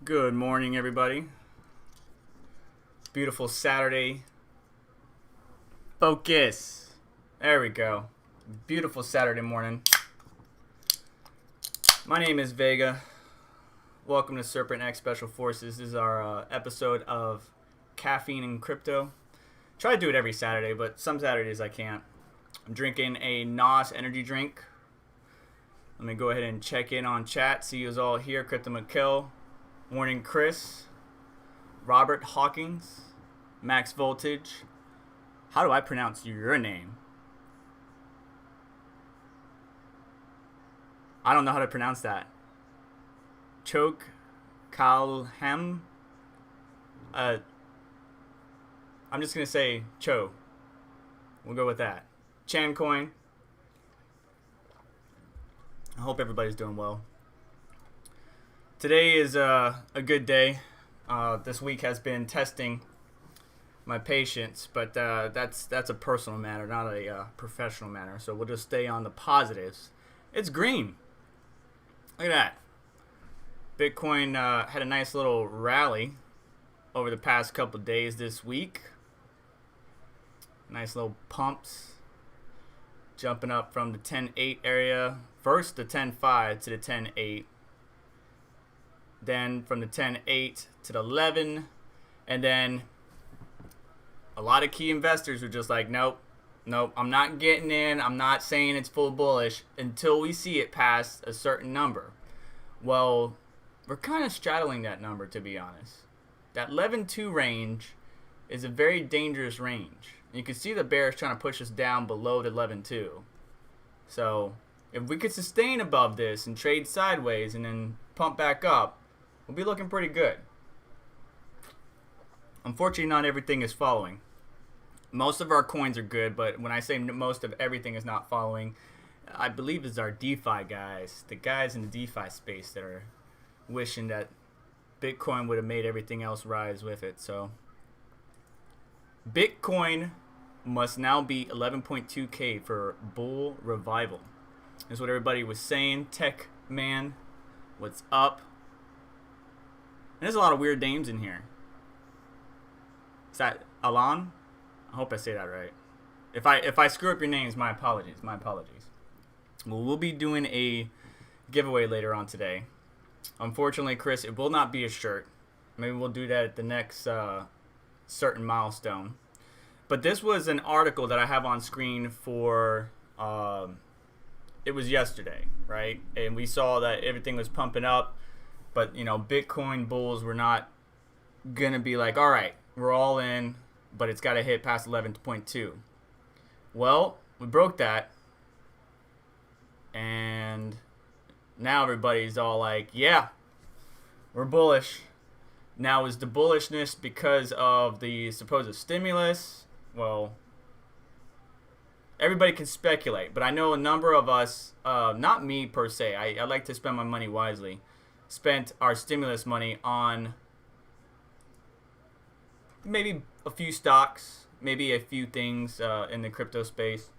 Good morning, everybody. Beautiful Saturday. Focus. There we go. Beautiful Saturday morning. My name is Vega. Welcome to SerpentX Special Forces. This is our episode of Caffeine and Crypto. Try to do it every Saturday, but some Saturdays I can't. I'm drinking a NOS energy drink. Let me go ahead and check in on chat. See you all here. Crypto McKill. Morning, Chris. Robert Hawkins. Max Voltage. How do I pronounce your name? I don't know how to pronounce that. Choke Kalham. I'm just going to say Cho. We'll go with that. Chancoin. I hope everybody's doing well. Today is a good day. This week has been testing my patience, but that's a personal matter, not a professional matter. So we'll just stay on the positives. It's green. Look at that. Bitcoin had a nice little rally over the past couple days this week. Nice little pumps. Jumping up from the 10.8 area. First the 10.5 to the 10.8. Then from the 10.8 to the 11. And then a lot of key investors were just like, nope, I'm not getting in. I'm not saying it's full bullish until we see it past a certain number. Well, we're kind of straddling that number, to be honest. That 11.2 range is a very dangerous range. You can see the bear is trying to push us down below the 11.2. So if we could sustain above this and trade sideways and then pump back up, we'll be looking pretty good. Unfortunately, not everything is following. Most of our coins are good, but when I say most of everything is not following, I believe it's our DeFi guys, the guys in the DeFi space that are wishing that Bitcoin would have made everything else rise with it. So Bitcoin must now be 11.2K for bull revival. That's what everybody was saying. Tech man, what's up? And there's a lot of weird names in here. Is that Alan? I hope I say that right. If I screw up your names, my apologies. Well, we'll be doing a giveaway later on today. Unfortunately, Chris, it will not be a shirt. Maybe we'll do that at the next certain milestone. But this was an article that I have on screen for, it was yesterday, right? And we saw that everything was pumping up. But, Bitcoin bulls were not going to be like, all right, we're all in, but it's got to hit past 11.2. Well, we broke that. And now everybody's all like, yeah, we're bullish. Now, is the bullishness because of the supposed stimulus? Well, everybody can speculate, but I know a number of us, not me per se, I like to spend my money wisely, spent our stimulus money on maybe a few stocks, maybe a few things in the crypto space.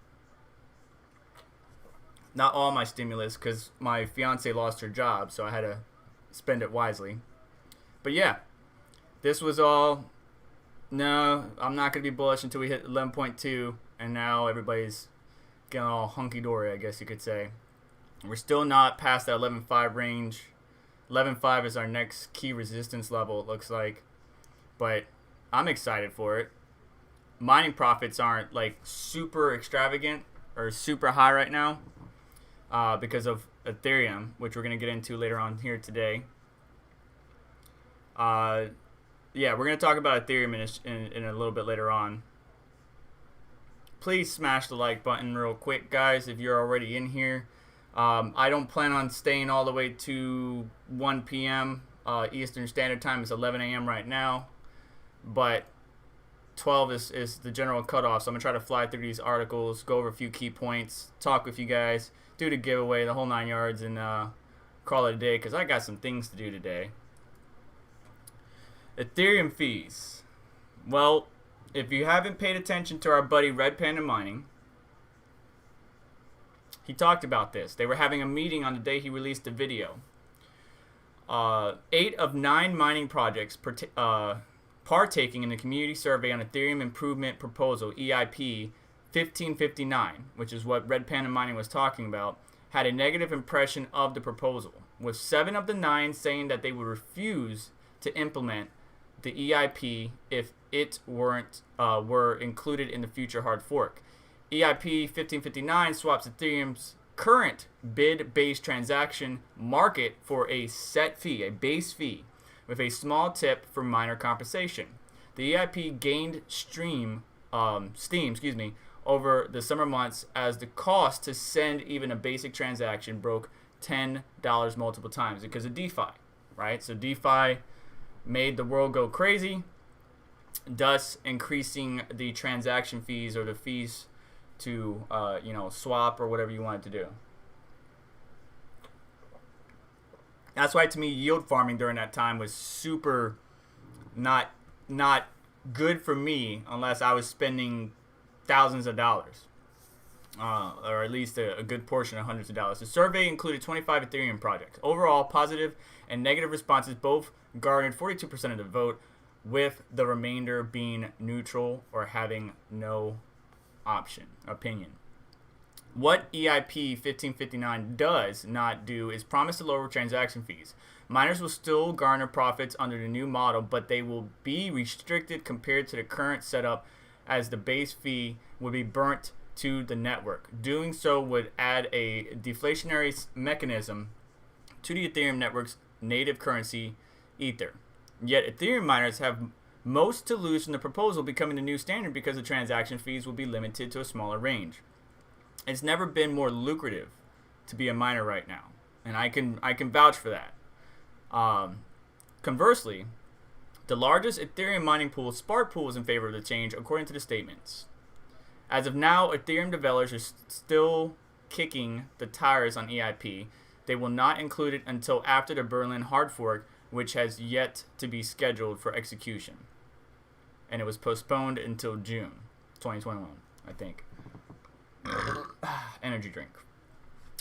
Not all my stimulus, because my fiance lost her job, so I had to spend it wisely. But yeah, this was all, no, I'm not going to be bullish until we hit 11.2, and now everybody's getting all hunky-dory, I guess you could say. We're still not past that 11.5 range. 11.5 is our next key resistance level, it looks like. But I'm excited for it. Mining profits aren't like super extravagant or super high right now because of Ethereum, which we're going to get into later on here today. Yeah, we're going to talk about Ethereum in a little bit later on. Please smash the like button real quick, guys, if you're already in here. I don't plan on staying all the way to 1 p.m. Eastern Standard Time. It's 11 a.m. right now. But 12 is the general cutoff. So I'm going to try to fly through these articles, go over a few key points, talk with you guys, do the giveaway, the whole 9 yards, and call it a day because I got some things to do today. Ethereum fees. Well, if you haven't paid attention to our buddy Red Panda Mining, he talked about this. They were having a meeting on the day he released the video. 8 of 9 mining projects partaking in the community survey on Ethereum Improvement Proposal, EIP 1559, which is what Red Panda Mining was talking about, had a negative impression of the proposal, with 7 of the 9 saying that they would refuse to implement the EIP if it were included in the future hard fork. EIP 1559 swaps Ethereum's current bid-based transaction market for a set fee, a base fee, with a small tip for miner compensation. The EIP gained steam, over the summer months as the cost to send even a basic transaction broke $10 multiple times because of DeFi, right? So DeFi made the world go crazy, thus increasing the transaction fees or the fees to swap or whatever you wanted to do. That's why, to me, yield farming during that time was super not good for me unless I was spending thousands of dollars, or at least a good portion of hundreds of dollars. The survey included 25 Ethereum projects. Overall, positive and negative responses both garnered 42% of the vote, with the remainder being neutral or having no opinion. What EIP 1559 does not do is promise to lower transaction fees. Miners will still garner profits under the new model, but they will be restricted compared to the current setup, as the base fee would be burnt to the network. Doing so would add a deflationary mechanism to the Ethereum network's native currency, Ether. Yet Ethereum miners have most to lose from the proposal becoming the new standard because the transaction fees will be limited to a smaller range. It's never been more lucrative to be a miner right now, and I can vouch for that. Conversely, the largest Ethereum mining pool, Spark Pool, is in favor of the change, according to the statements. As of now, Ethereum developers are still kicking the tires on EIP. They will not include it until after the Berlin hard fork, which has yet to be scheduled for execution. And it was postponed until June 2021, I think. Energy drink.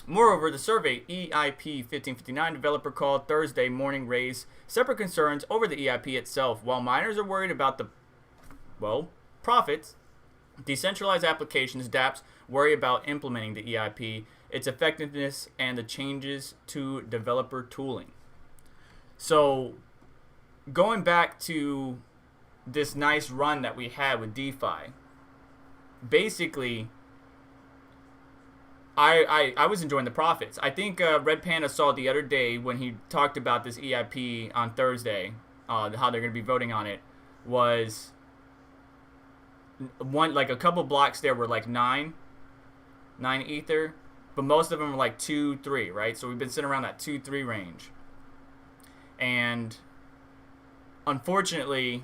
Moreover, the survey EIP 1559 developer called Thursday morning raised separate concerns over the EIP itself. While miners are worried about the, profits, decentralized applications, dApps, worry about implementing the EIP, its effectiveness, and the changes to developer tooling. So, going back to this nice run that we had with DeFi, basically, I was enjoying the profits. I think Red Panda saw the other day when he talked about this EIP on Thursday, how they're going to be voting on it, was a couple blocks there were like 9 Ether, but most of them were like 2, 3, right? So we've been sitting around that 2, 3 range. And unfortunately,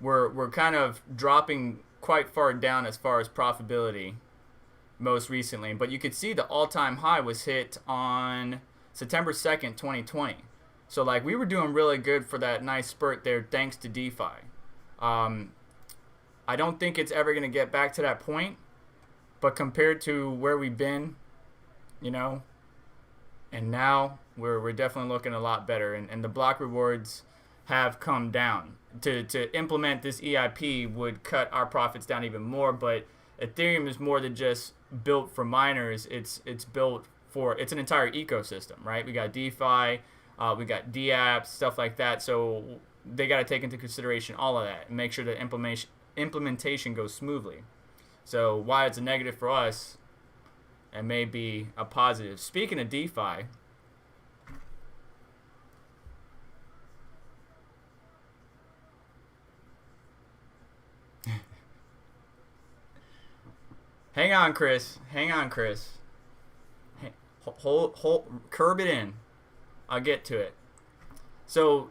we're kind of dropping quite far down as far as profitability most recently. But you could see the all-time high was hit on September 2nd, 2020. So like we were doing really good for that nice spurt there thanks to DeFi. I don't think it's ever going to get back to that point, but compared to where we've been, and now we're definitely looking a lot better, and the block rewards have come down. To implement this EIP would cut our profits down even more, but Ethereum is more than just built for miners. It's built for, it's an entire ecosystem, right? We got DeFi, we got dApps, stuff like that. So they got to take into consideration all of that and make sure that implementation goes smoothly. So while it's a negative for us, it may be a positive. Speaking of DeFi, hang on, Chris. Hold, curb it in. I'll get to it. So,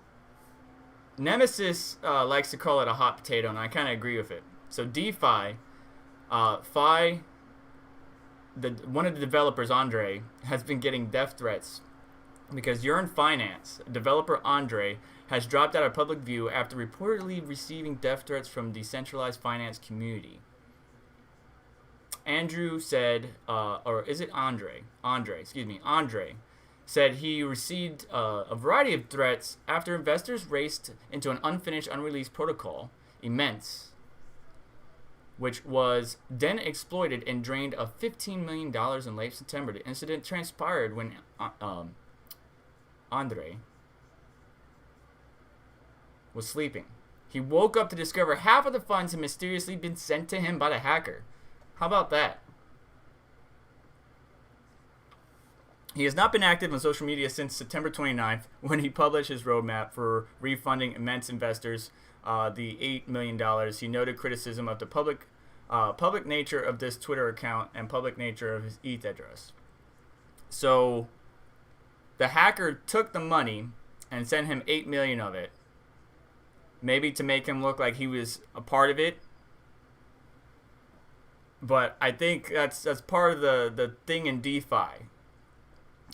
Nemesis likes to call it a hot potato, and I kind of agree with it. So, DeFi, one of the developers, Andre, has been getting death threats because Yearn Finance, developer Andre, has dropped out of public view after reportedly receiving death threats from decentralized finance community. Andrew said, or is it Andre? Andre said he received a variety of threats after investors raced into an unfinished, unreleased protocol, Immense, which was then exploited and drained of $15 million in late September. The incident transpired when Andre was sleeping. He woke up to discover half of the funds had mysteriously been sent to him by the hacker. How about that? He has not been active on social media since September 29th, when he published his roadmap for refunding Immense investors the $8 million. He noted criticism of the public nature of this Twitter account and public nature of his ETH address. So the hacker took the money and sent him $8 million of it, maybe to make him look like he was a part of it. But I think that's part of the thing in DeFi.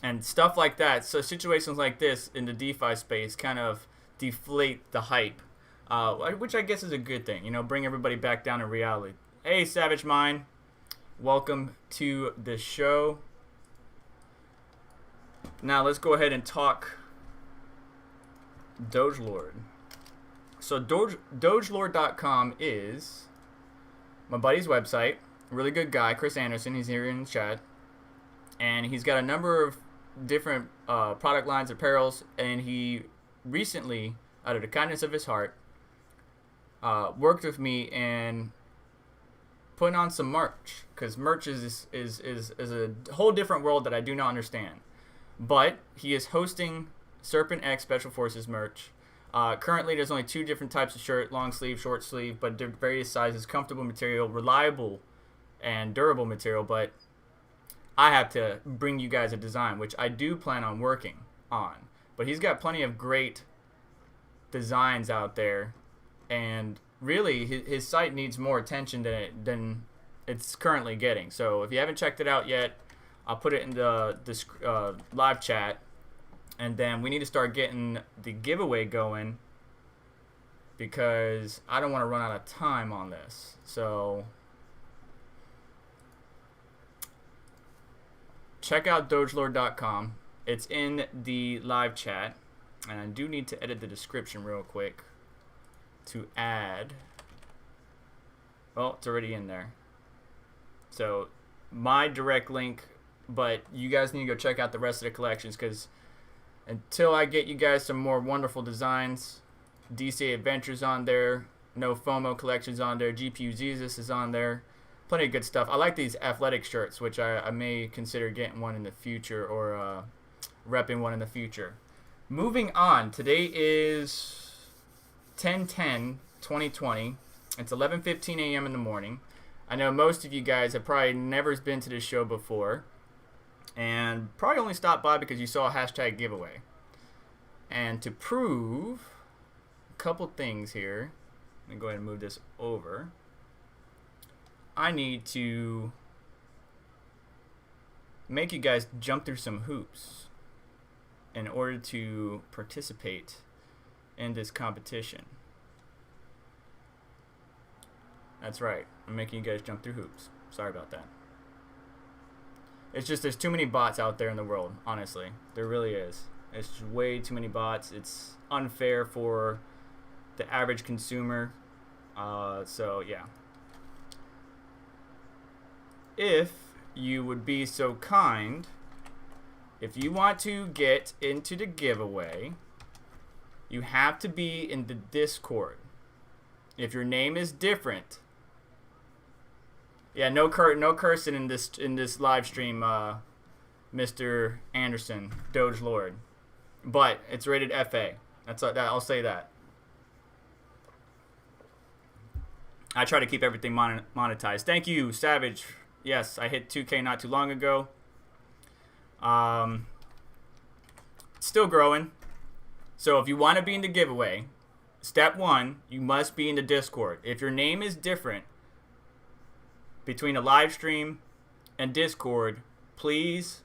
And stuff like that, so situations like this in the DeFi space kind of deflate the hype, which I guess is a good thing. You know, bring everybody back down to reality. Hey, Savage Mind, welcome to the show. Now let's go ahead and talk DogeLord. So DogeLord.com is my buddy's website. Really good guy, Chris Anderson. He's here in the chat, and he's got a number of different product lines, apparels, and he recently, out of the kindness of his heart, worked with me in putting on some merch, because merch is a whole different world that I do not understand. But he is hosting SerpentX Special Forces merch. Currently, there's only 2 different types of shirt: long sleeve, short sleeve, but they're various sizes, comfortable material, reliable and durable material. But I have to bring you guys a design, which I do plan on working on. But he's got plenty of great designs out there, and really his site needs more attention than it's currently getting. So if you haven't checked it out yet, I'll put it in the live chat, and then we need to start getting the giveaway going, because I don't want to run out of time on this. So check out DogeLord.com. It's in the live chat. And I do need to edit the description real quick to add. Well, it's already in there. So my direct link, but you guys need to go check out the rest of the collections, because until I get you guys some more wonderful designs, DC Adventures on there, No FOMO collections on there, GPU Jesus is on there. Plenty of good stuff. I like these athletic shirts, which I may consider getting one in the future, or repping one in the future. Moving on, today is 10/10/2020. It's 11:15 a.m. in the morning. I know most of you guys have probably never been to this show before, and probably only stopped by because you saw a hashtag giveaway. And to prove a couple things here, let me go ahead and move this over. I need to make you guys jump through some hoops in order to participate in this competition. That's right, I'm making you guys jump through hoops. Sorry about that. It's just there's too many bots out there in the world, honestly. There really is. It's just way too many bots. It's unfair for the average consumer. So yeah. If you would be so kind, if you want to get into the giveaway, you have to be in the Discord. If your name is different, yeah, no cursing in this live stream, Mr. Anderson, Doge Lord, but it's rated FA. I'll say that. I try to keep everything monetized. Thank you, Savage. Yes, I hit 2K not too long ago. Still growing. So if you want to be in the giveaway, step 1, you must be in the Discord. If your name is different between a live stream and Discord, please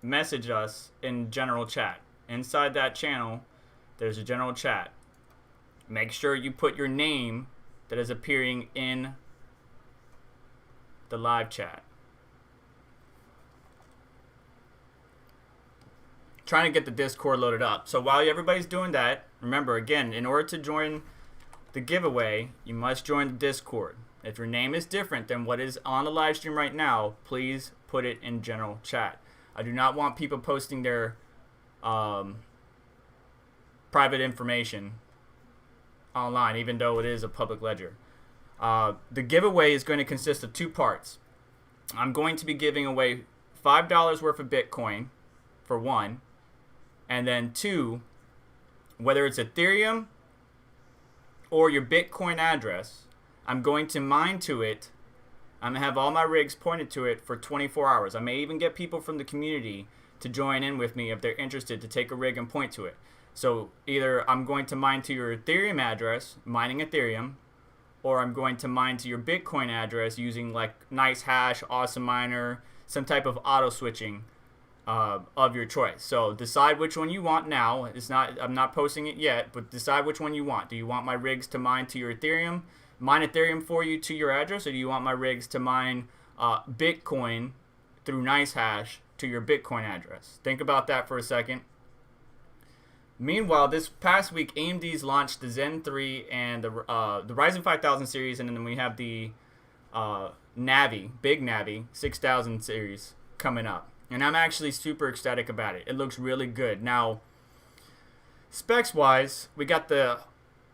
message us in general chat. Inside that channel, there's a general chat. Make sure you put your name that is appearing in the live chat. trying to get the Discord loaded up. So while everybody's doing that, remember, again, in order to join the giveaway, you must join the Discord. If your name is different than what is on the live stream right now, please put it in general chat. I do not want people posting their private information online, even though it is a public ledger. The giveaway is going to consist of 2 parts. I'm going to be giving away $5 worth of Bitcoin for 1, and then 2, whether it's Ethereum or your Bitcoin address, I'm going to mine to it. I'm going to have all my rigs pointed to it for 24 hours. I may even get people from the community to join in with me if they're interested to take a rig and point to it. So either I'm going to mine to your Ethereum address, mining Ethereum, or I'm going to mine to your Bitcoin address using like Nicehash, Awesome Miner, some type of auto switching of your choice. So decide which one you want now. I'm not posting it yet, but decide which one you want. Do you want my rigs to mine to your Ethereum, mine Ethereum for you to your address, or do you want my rigs to mine Bitcoin through Nicehash to your Bitcoin address? Think about that for a second. Meanwhile, this past week, AMD's launched the Zen 3 and the Ryzen 5000 series, and then we have the Navi, Big Navi 6000 series coming up. And I'm actually super ecstatic about it. It looks really good. Now, specs-wise, we got the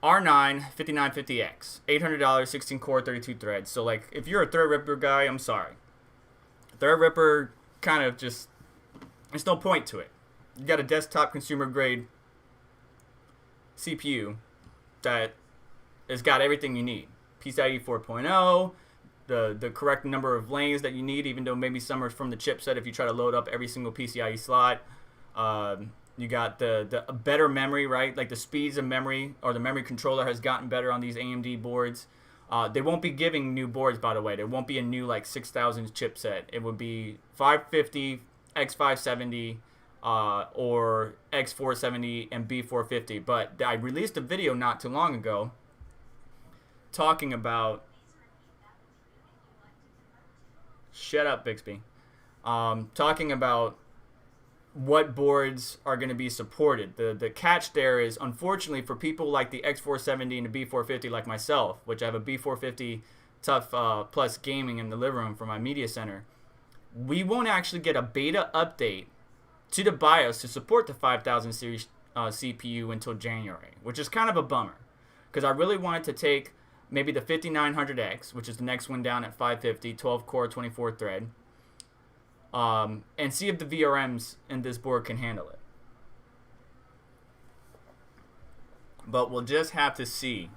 R9 5950X, $800, 16 core, 32 threads. So, like, if you're a Threadripper guy, I'm sorry. Threadripper kind of just, there's no point to it. You got a desktop consumer-grade CPU that has got everything you need. PCIe 4.0, the correct number of lanes that you need, even though maybe some are from the chipset if you try to load up every single PCIe slot. You got the better memory, right? Like the speeds of memory, or the memory controller has gotten better on these AMD boards. They won't be giving new boards, by the way. There won't be a new like 6000 chipset. It would be 550, X570, or X470 and B450. But I released a video not too long ago talking about, shut up Bixby, talking about what boards are going to be supported. The catch there is, unfortunately, for people like the X470 and the B450 like myself, which I have a B450 Tough Plus Gaming in the living room for my media center, we won't actually get a beta update to the BIOS to support the 5000 series CPU until January, which is kind of a bummer, because I really wanted to take maybe the 5900X, which is the next one down at 550, 12 core, 24 thread, and see if the VRMs in this board can handle it. But we'll just have to see.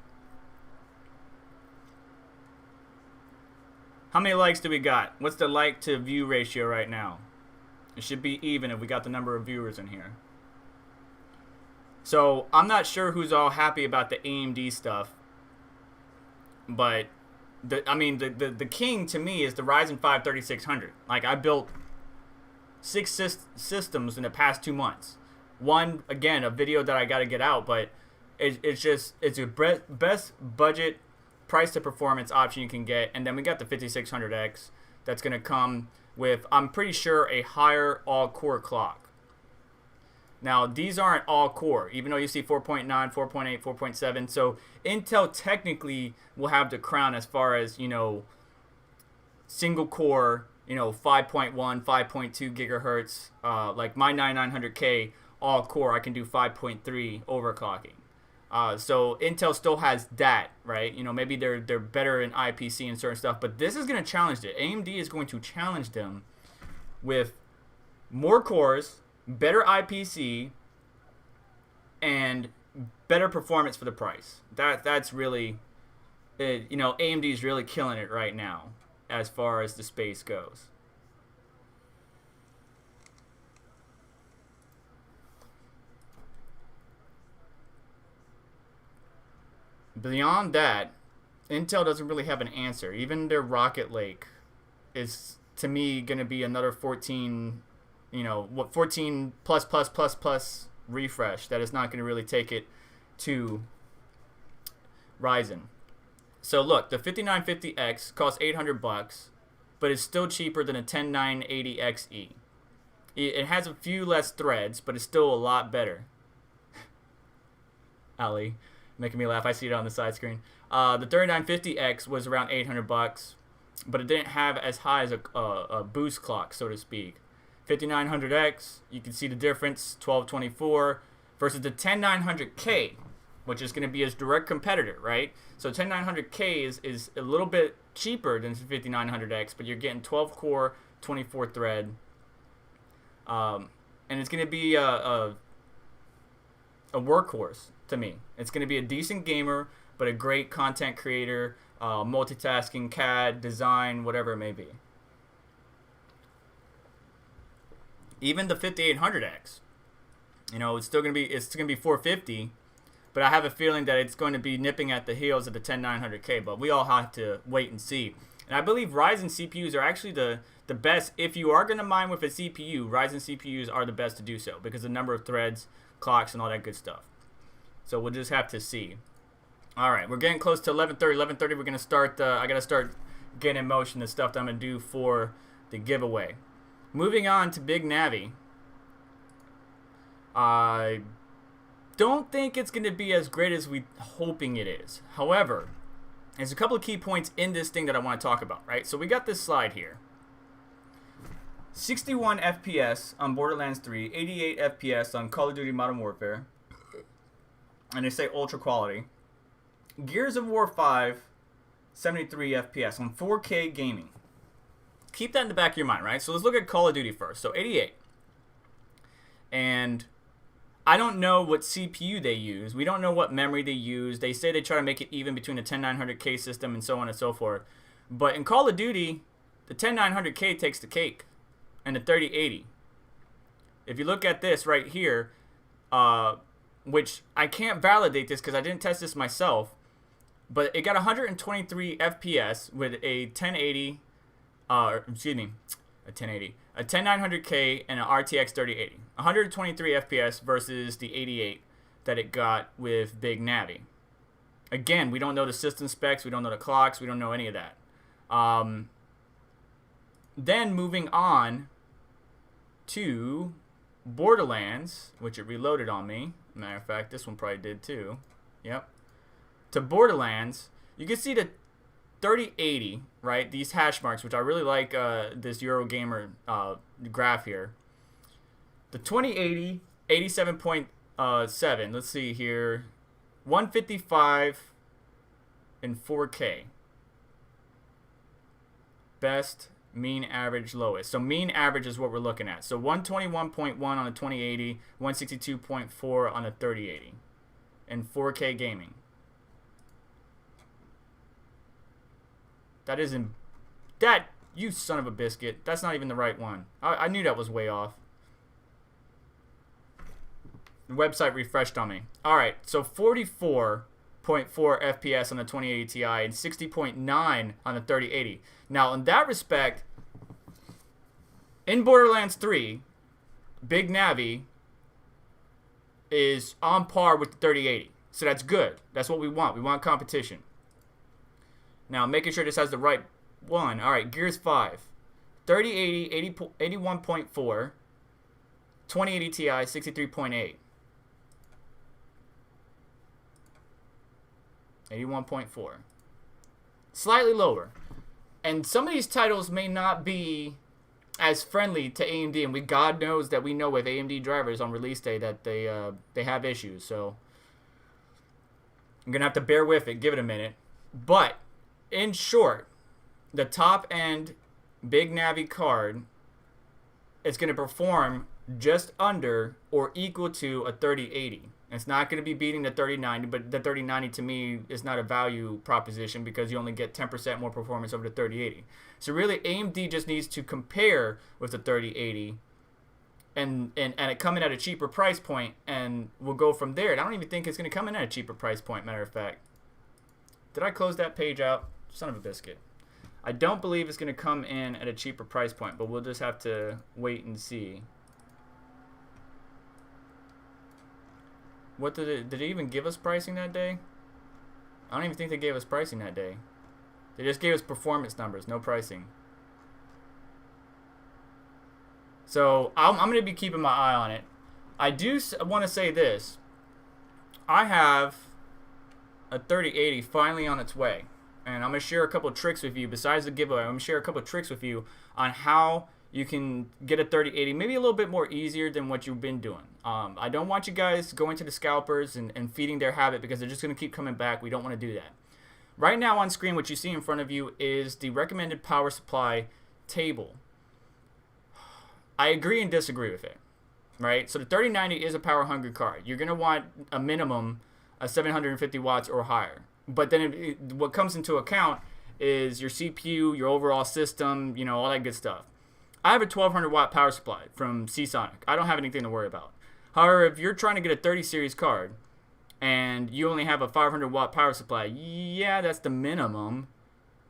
How many likes do we got? What's the like to view ratio right now? It should be even if we got the number of viewers in here. So I'm not sure who's all happy about the AMD stuff, but the king to me is the Ryzen 5 3600. Like, I built 6 systems in the past 2 months. One, again, a video that I got to get out, but it's a best budget price to performance option you can get. And then we got the 5600X that's going to come with, I'm pretty sure, a higher all-core clock. Now, these aren't all-core, even though you see 4.9, 4.8, 4.7. So Intel technically will have the crown as far as, single-core, 5.1, 5.2 gigahertz. Like my 9900K all-core, I can do 5.3 overclocking. So Intel still has that, right? Maybe they're better in IPC and certain stuff, but this is going to challenge it. AMD is going to challenge them with more cores, better IPC, and better performance for the price. That's really, AMD is really killing it right now as far as the space goes. Beyond that, Intel doesn't really have an answer. Even their Rocket Lake is, to me, going to be another 14, 14 plus refresh that is not going to really take it to Ryzen. So look, the 5950X costs $800, but it's still cheaper than a 10980XE. It has a few less threads, but it's still a lot better. Ali, making me laugh. I see it on the side screen. The 3950X was around $800, but it didn't have as high as a boost clock, so to speak. 5900X, you can see the difference, 1224 versus the 10900K, which is going to be its direct competitor, right? So 10900K is a little bit cheaper than 5900X, but you're getting 12 core, 24 thread, and it's going to be a workhorse to me. It's going to be a decent gamer, but a great content creator, multitasking, CAD, design, whatever it may be. Even the 5800X, you know, it's going to be 450, but I have a feeling that it's going to be nipping at the heels of the 10900K, but we all have to wait and see. And I believe Ryzen CPUs are actually the best. If you are going to mine with a CPU, Ryzen CPUs are the best to do so because of the number of threads, clocks, and all that good stuff. So we'll just have to see. All right, we're getting close to 11:30. 11:30, we're going to start. I got to start getting in motion the stuff that I'm going to do for the giveaway. Moving on to Big Navi. I don't think it's going to be as great as we're hoping it is. However, there's a couple of key points in this thing that I want to talk about, right? So we got this slide here. 61 FPS on Borderlands 3, 88 FPS on Call of Duty Modern Warfare, and they say ultra quality. Gears of War 5, 73 FPS on 4K gaming. Keep that in the back of your mind, right? So let's look at Call of Duty first. So 88. And I don't know what CPU they use. We don't know what memory they use. They say they try to make it even between the 10900K system and so on and so forth. But in Call of Duty, the 10900K takes the cake. And the 3080. If you look at this right here, which I can't validate this because I didn't test this myself, but it got 123 FPS with a 1080, a 10900K and an RTX 3080. 123 FPS versus the 88 that it got with Big Navi. Again, we don't know the system specs, we don't know the clocks, we don't know any of that. Then moving on to Borderlands, which it reloaded on me. Matter of fact, this one probably did too. Yep. To Borderlands, you can see the 3080, right? These hash marks, which I really like this Eurogamer graph here. The 2080, 87.7. Let's see here. 155 in 4K. Best, mean, average, lowest. So mean average is what we're looking at. So 121.1 on a 2080, 162.4 on a 3080 in 4K gaming. That isn't... That... You son of a biscuit. That's not even the right one. I knew that was way off. The website refreshed on me. Alright, so 44.4 FPS on the 2080 Ti and 60.9 on the 3080. Now, in that respect, in Borderlands 3, Big Navi is on par with the 3080. So that's good. That's what we want. We want competition. Now, making sure this has the right one. All right, Gears 5. 3080, 81.4. 2080 Ti, 63.8. 81.4. Slightly lower. And some of these titles may not be as friendly to AMD, and God knows that we know with AMD drivers on release day that they have issues. So I'm gonna have to bear with it, give it a minute. But in short, the top end Big Navi card is gonna perform just under or equal to a 3080. It's not going to be beating the 3090, but the 3090 to me is not a value proposition because you only get 10% more performance over the 3080. So really, AMD just needs to compare with the 3080 and it come in at a cheaper price point, and we'll go from there. And I don't even think it's going to come in at a cheaper price point, matter of fact. Did I close that page out? Son of a biscuit. I don't believe it's going to come in at a cheaper price point, but we'll just have to wait and see. What did it even give us pricing that day? I don't even think they gave us pricing that day. They just gave us performance numbers, no pricing. So I'm going to be keeping my eye on it. I do want to say this. I have a 3080 finally on its way. And I'm going to share a couple of tricks with you. Besides the giveaway, I'm going to share a couple of tricks with you on how you can get a 3080 maybe a little bit more easier than what you've been doing. I don't want you guys going to the scalpers and feeding their habit, because they're just going to keep coming back. We don't want to do that. Right now on screen, what you see in front of you is the recommended power supply table. I agree and disagree with it, right? So the 3090 is a power hungry card. You're going to want a minimum of 750 watts or higher. But then what comes into account is your CPU, your overall system, you know, all that good stuff. I have a 1200 watt power supply from Seasonic. I don't have anything to worry about. However, if you're trying to get a 30 series card and you only have a 500 watt power supply, yeah, that's the minimum.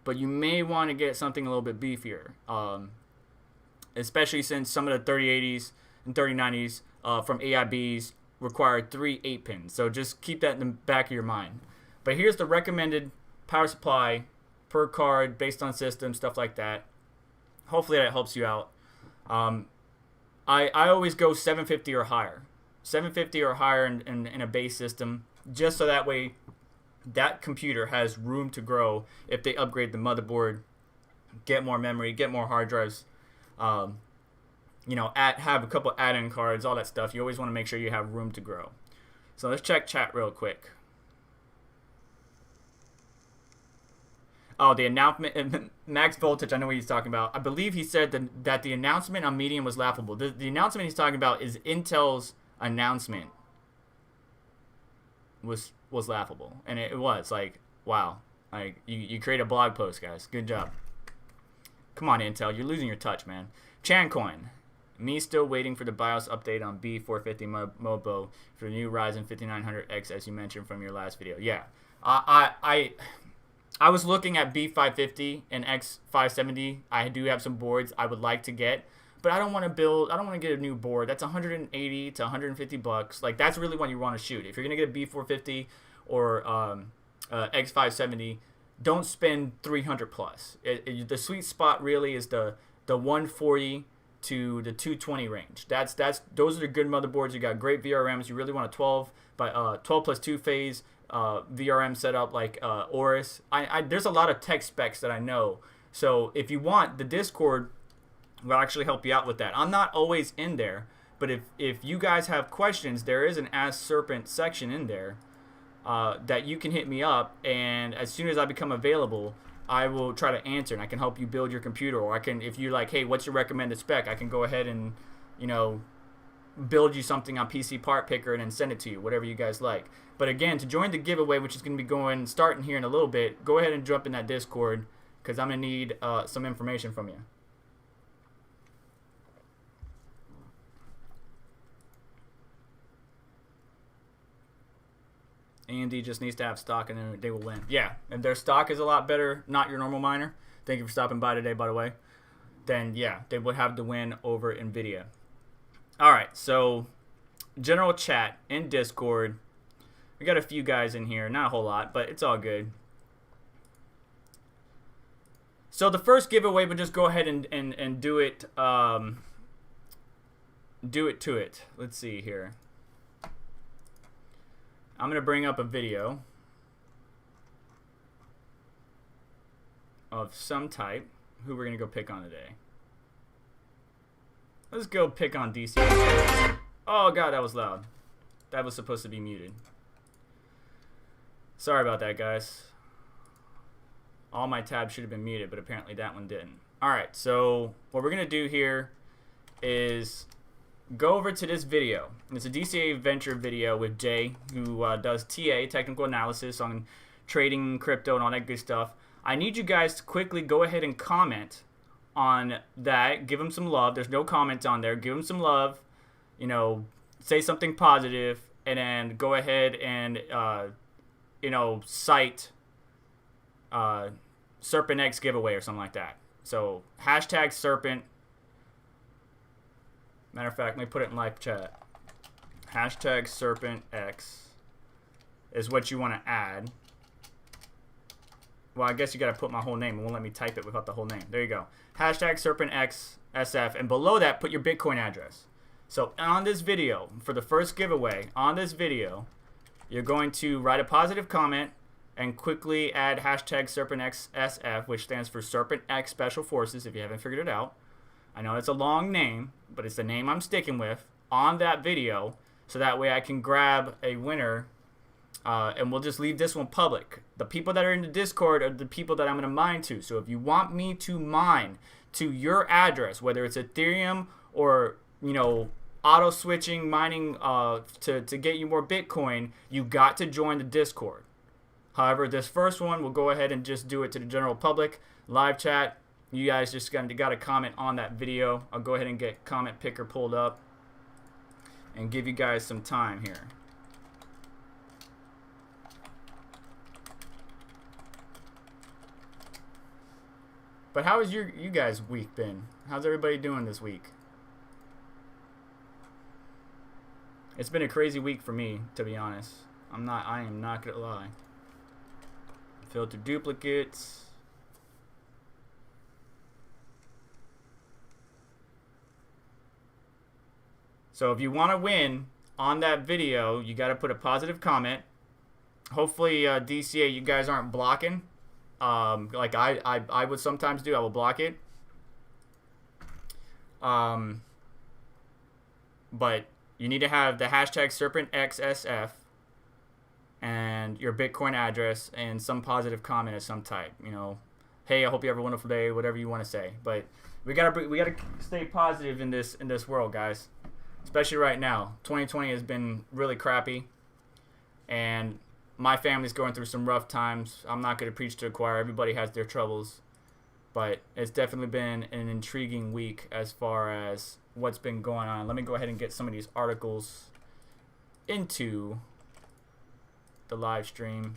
But you may want to get something a little bit beefier. Especially since some of the 3080s and 3090s from AIBs require 3 8-pins. So just keep that in the back of your mind. But here's the recommended power supply per card based on system, stuff like that. Hopefully that helps you out. I always go 750 or higher. 750 or higher in a base system, just so that way that computer has room to grow if they upgrade the motherboard, get more memory, get more hard drives, you know, have a couple add-in cards, all that stuff. You always want to make sure you have room to grow. So let's check chat real quick. Oh, the announcement, Max Voltage, I know what he's talking about. I believe he said that the announcement on Medium was laughable. The announcement he's talking about is Intel's announcement was laughable. And it was, like, wow. Like, you create a blog post, guys. Good job. Come on, Intel. You're losing your touch, man. Chancoin. Me still waiting for the BIOS update on B450 Mobo for the new Ryzen 5900X, as you mentioned from your last video. Yeah. I was looking at B550 and X570. I do have some boards I would like to get, but I don't want to build. I don't want to get a new board. That's 180 to 150 bucks. Like, that's really what you want to shoot. If you're gonna get a B450 or X570, don't spend 300 plus. The sweet spot really is the 140 to the 220 range. Those are the good motherboards. You got great VRMs. You really want a 12 plus 2 phase. VRM setup like Oris. There's a lot of tech specs that I know. So if you want, the Discord will actually help you out with that. I'm not always in there, but if you guys have questions, there is an Ask Serpent section in there that you can hit me up, and as soon as I become available, I will try to answer, and I can help you build your computer, or I can, if you're like, hey, what's your recommended spec, I can go ahead and, you know, build you something on PC Part Picker and then send it to you, whatever you guys like. But again, to join the giveaway, which is going to be starting here in a little bit, go ahead and jump in that Discord, because I'm going to need some information from you. AMD just needs to have stock, and then they will win. Yeah, if their stock is a lot better, not your normal miner, thank you for stopping by today, by the way, then yeah, they would have the win over Nvidia. All right, so general chat in Discord. We got a few guys in here, not a whole lot, but it's all good. So the first giveaway, but just go ahead and do it. Do it to it. Let's see here. I'm gonna bring up a video of some type. Who we're gonna go pick on today? Let's go pick on DC. Oh god, that was loud. That was supposed to be muted. Sorry about that, guys. All my tabs should have been muted, but apparently that one didn't. Alright, so what we're going to do here is go over to this video. It's a DCA Venture video with Jay, who does TA, technical analysis on trading, crypto, and all that good stuff. I need you guys to quickly go ahead and comment on that. Give him some love. There's no comments on there. Give him some love. You know, say something positive, and then go ahead and you know, cite SerpentX giveaway or something like that. So hashtag Serpent. Matter of fact, let me put it in live chat. Hashtag SerpentX is what you want to add. Well, I guess you got to put my whole name. It won't let me type it without the whole name. There you go. Hashtag SerpentX SF, and below that, put your Bitcoin address. So on this video, for the first giveaway, on this video, you're going to write a positive comment and quickly add hashtag SerpentX SF, which stands for SerpentX Special Forces, if you haven't figured it out. I know it's a long name, but it's the name I'm sticking with on that video, so that way I can grab a winner, and we'll just leave this one public. The people that are in the Discord are the people that I'm going to mine to. So if you want me to mine to your address, whether it's Ethereum or, you know, auto switching mining to get you more Bitcoin, you got to join the Discord. However, this first one, we'll go ahead and just do it to the general public. Live chat, you guys just got to comment on that video. I'll go ahead and get comment picker pulled up and give you guys some time here. But how has you guys' week been? How's everybody doing this week? It's been a crazy week for me, to be honest. I am not gonna lie. Filter duplicates. So if you want to win on that video, you got to put a positive comment. Hopefully, DCA, you guys aren't blocking. Like I would sometimes do. I will block it. But you need to have the hashtag SerpentXSF and your Bitcoin address and some positive comment of some type. You know, hey, I hope you have a wonderful day. Whatever you want to say. But we gotta stay positive in this world, guys. Especially right now. 2020 has been really crappy, and my family's going through some rough times. I'm not going to preach to the choir. Everybody has their troubles. But it's definitely been an intriguing week as far as what's been going on. Let me go ahead and get some of these articles into the live stream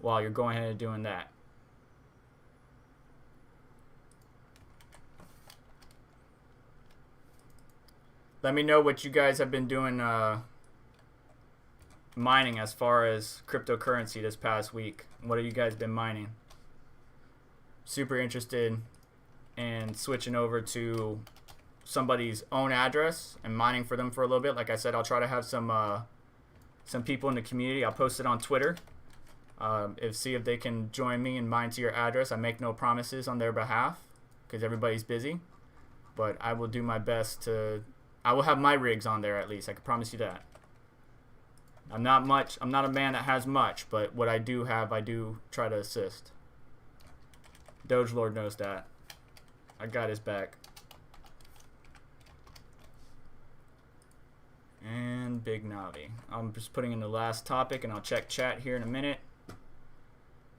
while you're going ahead and doing that. Let me know what you guys have been doing mining as far as cryptocurrency this past week. What have you guys been mining? Super interested in switching over to somebody's own address and mining for them for a little bit. Like I said, I'll try to have some people in the community. I'll post it on Twitter. See if they can join me and mine to your address. I make no promises on their behalf because everybody's busy, but I will do my best to. I will have my rigs on there at least. I can promise you that. I'm not a man that has much, but what I do have, I do try to assist. Doge Lord knows that. I got his back. And Big Navi. I'm just putting in the last topic, and I'll check chat here in a minute.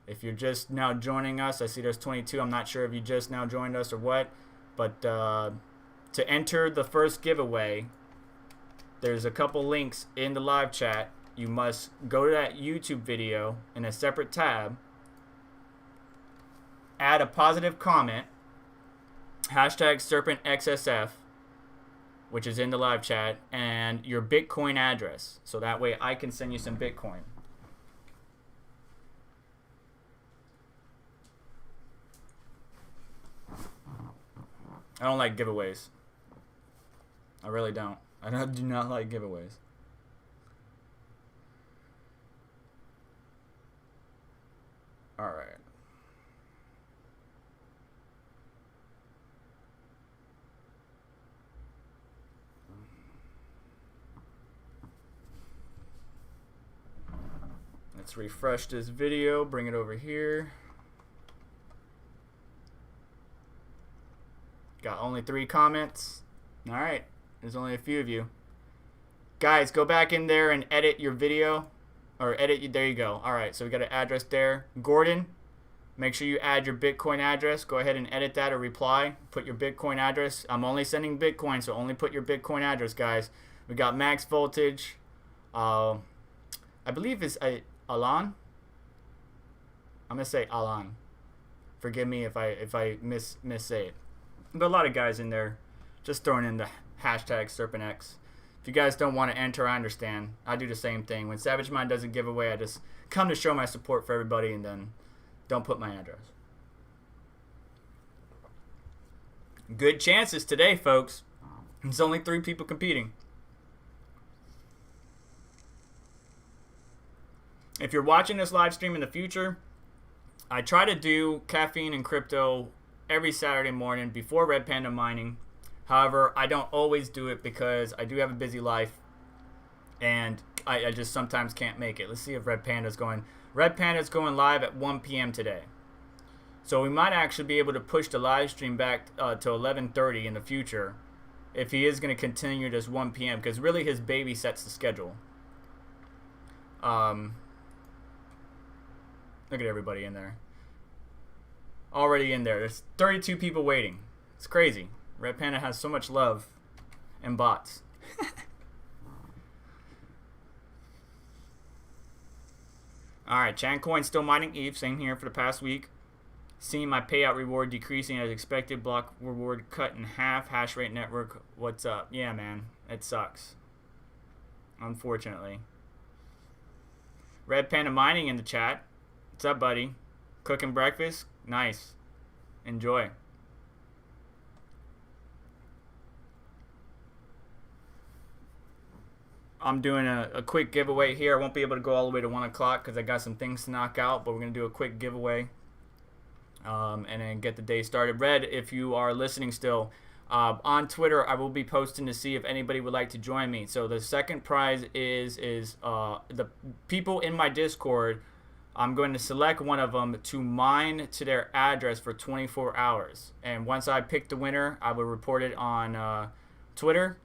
If you're just now joining us, I see there's 22. I'm not sure if you just now joined us or what, but to enter the first giveaway, there's a couple links in the live chat. You must go to that YouTube video in a separate tab, add a positive comment, hashtag SerpentXSF, which is in the live chat, and your Bitcoin address. So that way I can send you some Bitcoin. I don't like giveaways. I really don't. I do not like giveaways. All right. Let's refresh this video, bring it over here. Got only 3 comments. All right. There's only a few of you. Guys, go back in there and edit your video. Or edit, there you go. All right, so we got an address there. Gordon, make sure you add your Bitcoin address. Go ahead and edit that or reply. Put your Bitcoin address. I'm only sending Bitcoin, so only put your Bitcoin address, guys. We got Max Voltage. I believe it's Alan. I'm going to say Alan. Forgive me if I missay it. But a lot of guys in there just throwing in the hashtag SerpentX. If you guys don't want to enter, I understand. I do the same thing. When Savage Mind does a giveaway, I just come to show my support for everybody and then don't put my address. Good chances today, folks. There's only 3 people competing. If you're watching this live stream in the future, I try to do caffeine and crypto every Saturday morning before Red Panda mining. However, I don't always do it because I do have a busy life and I just sometimes can't make it. Let's see if Red Panda's going. Red Panda's going live at 1 p.m. today. So we might actually be able to push the live stream back to 11:30 in the future if he is going to continue this 1 p.m. because really his baby sets the schedule. Look at everybody in there. Already in there. There's 32 people waiting. It's crazy. Red Panda has so much love and bots. Alright, Chancoin still mining ETH. Same here for the past week. Seeing my payout reward decreasing as expected. Block reward cut in half. Hash rate network. What's up? Yeah, man. It sucks. Unfortunately. Red Panda mining in the chat. What's up, buddy? Cooking breakfast? Nice. Enjoy. I'm doing a quick giveaway here. I won't be able to go all the way to 1 o'clock because I got some things to knock out, but we're going to do a quick giveaway and then get the day started. Red, if you are listening still, on Twitter, I will be posting to see if anybody would like to join me. So the second prize is the people in my Discord. I'm going to select one of them to mine to their address for 24 hours. And once I pick the winner, I will report it on Twitter.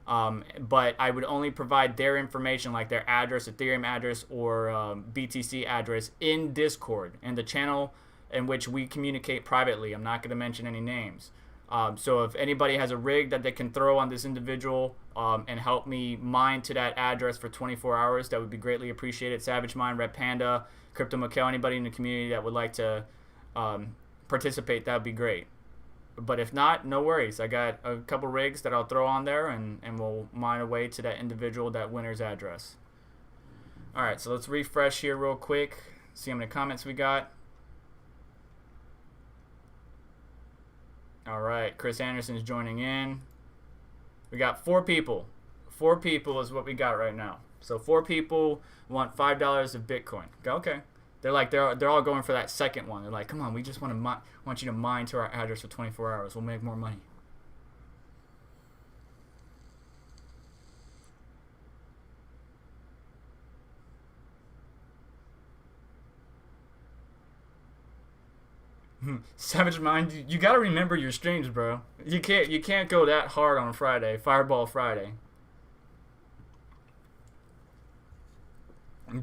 But I would only provide their information, like their address, Ethereum address, or BTC address in Discord and the channel in which we communicate privately. I'm not going to mention any names. So if anybody has a rig that they can throw on this individual and help me mine to that address for 24 hours, that would be greatly appreciated. Savage Mine, Red Panda, Crypto Mikkel, anybody in the community that would like to participate, that would be great. But if not, no worries. I got a couple rigs that I'll throw on there and we'll mine away to that individual, that winner's address. Alright, so let's refresh here real quick. See how many comments we got. Alright, Chris Anderson's joining in. We got 4 people. 4 people is what we got right now. So 4 people want $5 of Bitcoin. Okay. They're all going for that second one. They're like, come on, we just want you to mine to our address for 24 hours. We'll make more money. Savage Mind, you gotta remember your streams, bro. You can't go that hard on a Friday, Fireball Friday.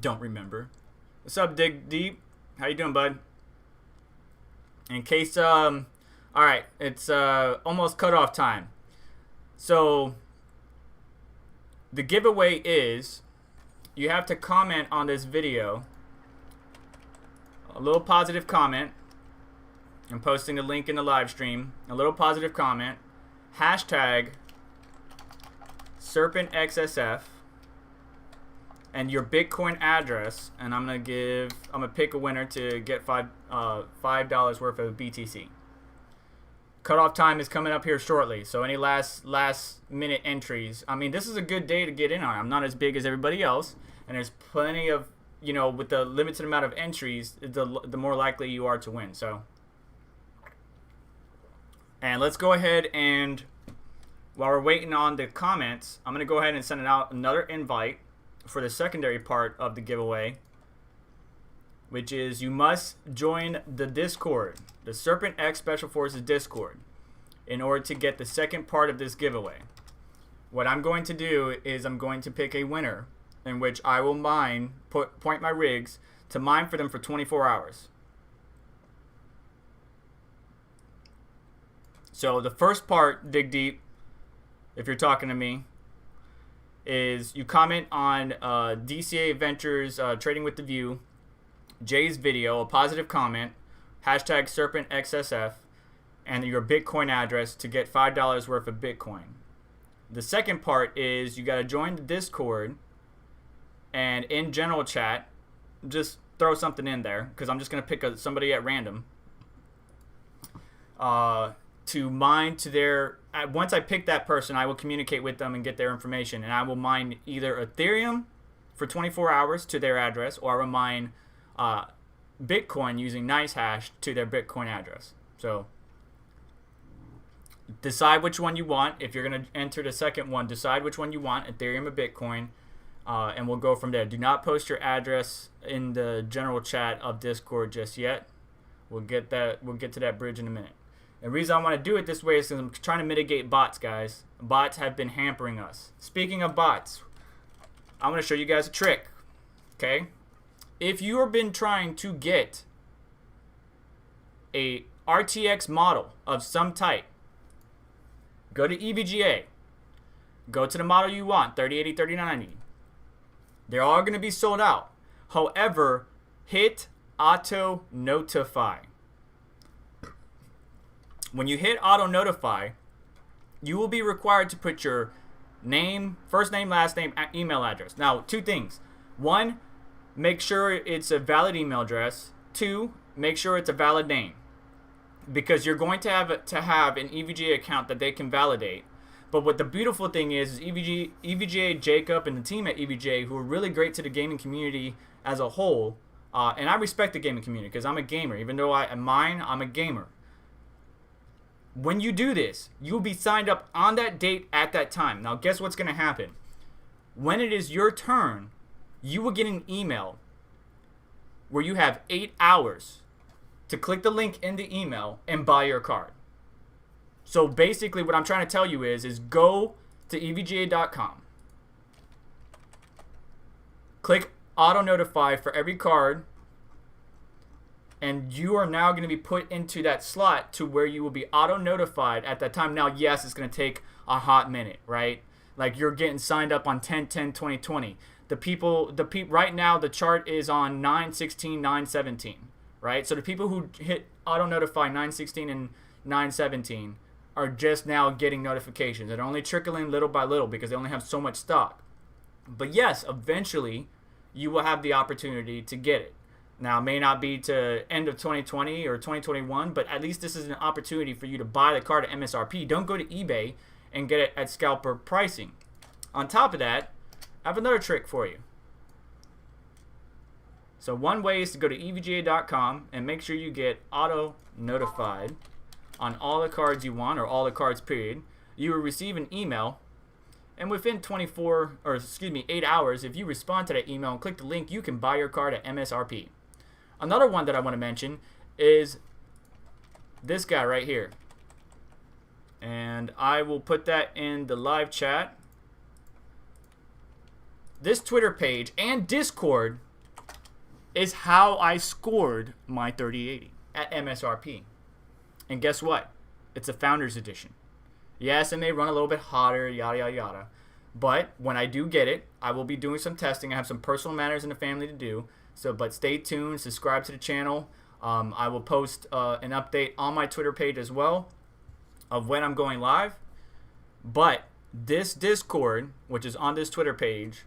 Don't remember. What's up, Dig Deep? How you doing, bud? In case, all right, it's almost cutoff time. So the giveaway is you have to comment on this video, a little positive comment. I'm posting the link in the live stream. A little positive comment. Hashtag SerpentXSF and your Bitcoin address, and I'm gonna pick a winner to get $5 worth of BTC. Cutoff time is coming up here shortly, so any last minute entries. I mean, this is a good day to get in on. I'm not as big as everybody else, and there's plenty of, you know, with the limited amount of entries, the more likely you are to win. So. And let's go ahead and, while we're waiting on the comments, I'm going to go ahead and send out another invite for the secondary part of the giveaway, which is you must join the Discord, the SerpentX Special Forces Discord, in order to get the second part of this giveaway. What I'm going to do is I'm going to pick a winner in which I will point my rigs to mine for them for 24 hours. So the first part, Dig Deep, if you're talking to me, is you comment on DCA Ventures Trading with the View, Jay's video, a positive comment, hashtag SerpentXSF, and your Bitcoin address to get $5 worth of Bitcoin. The second part is you got to join the Discord, and in general chat, just throw something in there, because I'm just going to pick somebody at random. to mine to their, once I pick that person, I will communicate with them and get their information, and I will mine either Ethereum for 24 hours to their address, or I will mine Bitcoin using Nicehash to their Bitcoin address. So decide which one you want. If you're going to enter the second one, decide which one you want, Ethereum or Bitcoin, and we'll go from there. Do not post your address in the general chat of Discord just yet. We'll get to that bridge in a minute. The reason I want to do it this way is because I'm trying to mitigate bots, guys. Bots have been hampering us. Speaking of bots, I'm going to show you guys a trick. Okay? If you have been trying to get a RTX model of some type, go to EVGA. Go to the model you want, 3080, 3090. They're all going to be sold out. However, hit auto notify. When you hit auto notify, you will be required to put your name, first name, last name, email address. Now, two things. One, make sure it's a valid email address. Two, make sure it's a valid name, because you're going to have an EVGA account that they can validate. But what the beautiful thing is EVGA Jacob and the team at EVGA, who are really great to the gaming community as a whole, and I respect the gaming community because I'm a gamer. Even though I'm a gamer. When you do this, you'll be signed up on that date at that time. Now, guess what's going to happen? When it is your turn, you will get an email where you have 8 hours to click the link in the email and buy your card. So basically what I'm trying to tell you is go to evga.com. Click auto notify for every card, and you are now going to be put into that slot to where you will be auto notified at that time. Now, yes, it's going to take a hot minute, right? Like, you're getting signed up on 10/10/2020. The people right now, the chart is on 9/16, 9/17, right? So the people who hit auto notify 9/16 and 9/17 are just now getting notifications. They're only trickling little by little because they only have so much stock. But yes, eventually you will have the opportunity to get it. Now, it may not be to end of 2020 or 2021, but at least this is an opportunity for you to buy the card at MSRP. Don't go to eBay and get it at scalper pricing. On top of that, I have another trick for you. So one way is to go to evga.com and make sure you get auto notified on all the cards you want, or all the cards period. You will receive an email, and within 8 hours, if you respond to that email and click the link, you can buy your card at MSRP. Another one that I want to mention is this guy right here. And I will put that in the live chat. This Twitter page and Discord is how I scored my 3080 at MSRP. And guess what? It's a Founders Edition. Yes, it may run a little bit hotter, yada, yada, yada. But when I do get it, I will be doing some testing. I have some personal matters in the family to do. But stay tuned. Subscribe to the channel. I will post an update on my Twitter page as well of when I'm going live. But this Discord, which is on this Twitter page,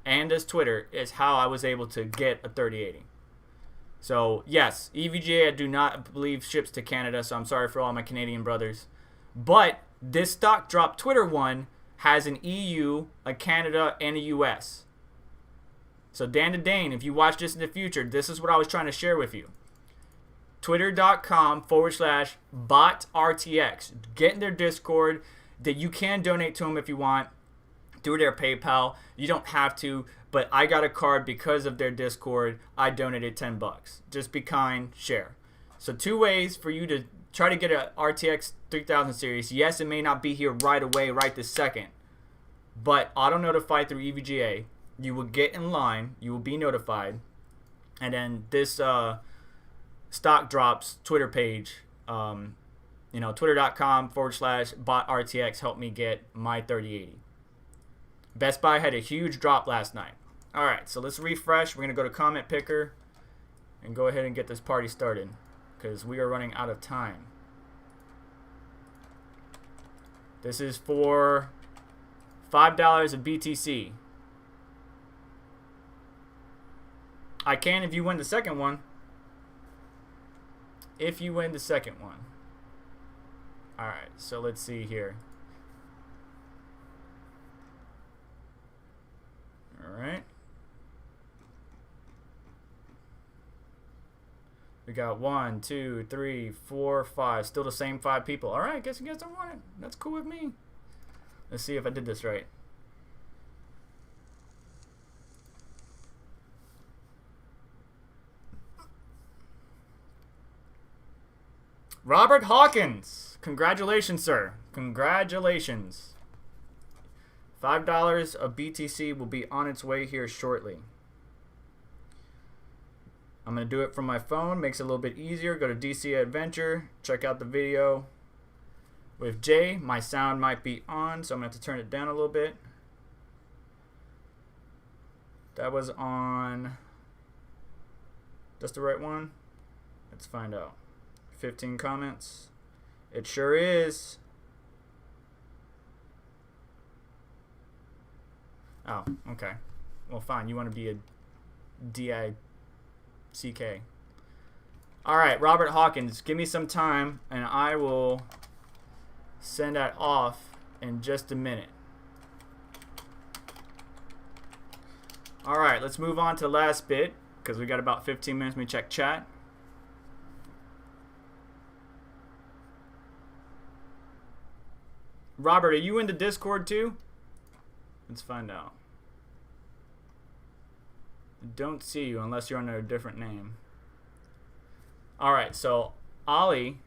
and this Twitter, is how I was able to get a 3080. So, yes, EVGA I do not believe ships to Canada, so I'm sorry for all my Canadian brothers. But this stock drop Twitter one has an EU, a Canada, and a US. So Dan to Dane, if you watch this in the future, this is what I was trying to share with you. Twitter.com/botrtx. Get in their Discord. That you can donate to them if you want. Through their PayPal. You don't have to, but I got a card because of their Discord. I donated $10. Just be kind, share. So 2 ways for you to try to get a RTX 3000 series. Yes, it may not be here right away, right this second, but auto notify through EVGA. You will get in line. You will be notified, and then this stock drops Twitter page. Twitter.com/botrtx helped me get my 3080. Best Buy had a huge drop last night. Alright, so let's refresh. We're going to go to comment picker and go ahead and get this party started because we are running out of time. This is for $5 of BTC. I can if you win the second one. If you win the second one. Alright, so let's see here. Alright. We got 1, 2, 3, 4, 5. Still the same 5 people. Alright, I guess you guys don't want it. That's cool with me. Let's see if I did this right. Robert Hawkins. Congratulations, sir. Congratulations. $5 of BTC will be on its way here shortly. I'm going to do it from my phone. Makes it a little bit easier. Go to DC Adventure. Check out the video with Jay. My sound might be on, so I'm going to have to turn it down a little bit. That was on... That's the right one? Let's find out. 15 comments. It sure is. Oh, okay. Well, fine. You want to be a DICK. Alright, Robert Hawkins. Give me some time, and I will send that off in just a minute. Alright, let's move on to the last bit, because we got about 15 minutes. Let me check chat. Robert, are you in the Discord too? Let's find out. Don't see you unless you're under a different name. Alright, so Ollie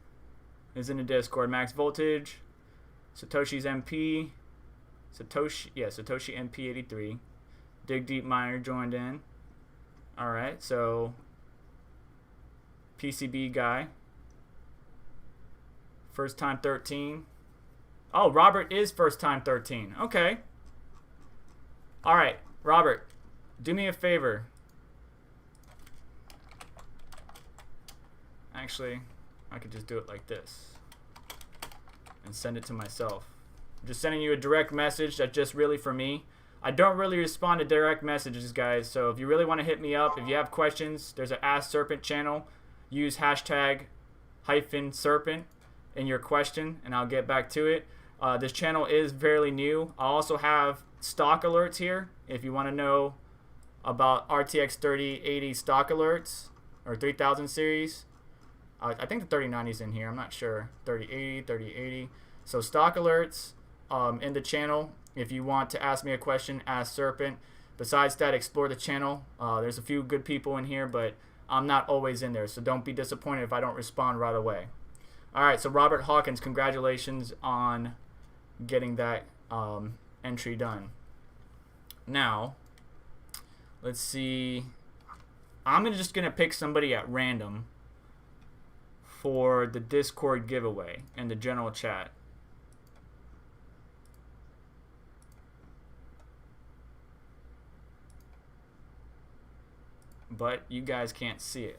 is in the Discord. Max Voltage, Satoshi's MP, Satoshi MP83. Dig Deep Miner joined in. Alright, so PCB guy. First time 13. Oh, Robert is first time 13. Okay. Alright, Robert, do me a favor. Actually, I could just do it like this and send it to myself. I'm just sending you a direct message that's just really for me. I don't really respond to direct messages, guys, so if you really want to hit me up, if you have questions, there's an Ask Serpent channel. Use hashtag -Serpent in your question, and I'll get back to it. This channel is fairly new. I also have stock alerts here if you want to know about RTX 3080 stock alerts or 3000 series. I think the 3090 is in here. I'm not sure. 3080, 3080. So stock alerts in the channel. If you want to ask me a question, ask Serpent. Besides that, explore the channel. There's a few good people in here, but I'm not always in there. So don't be disappointed if I don't respond right away. All right, so Robert Hawkins, congratulations on getting that entry done. Now, let's see. I'm just going to pick somebody at random for the Discord giveaway and the general chat. But you guys can't see it.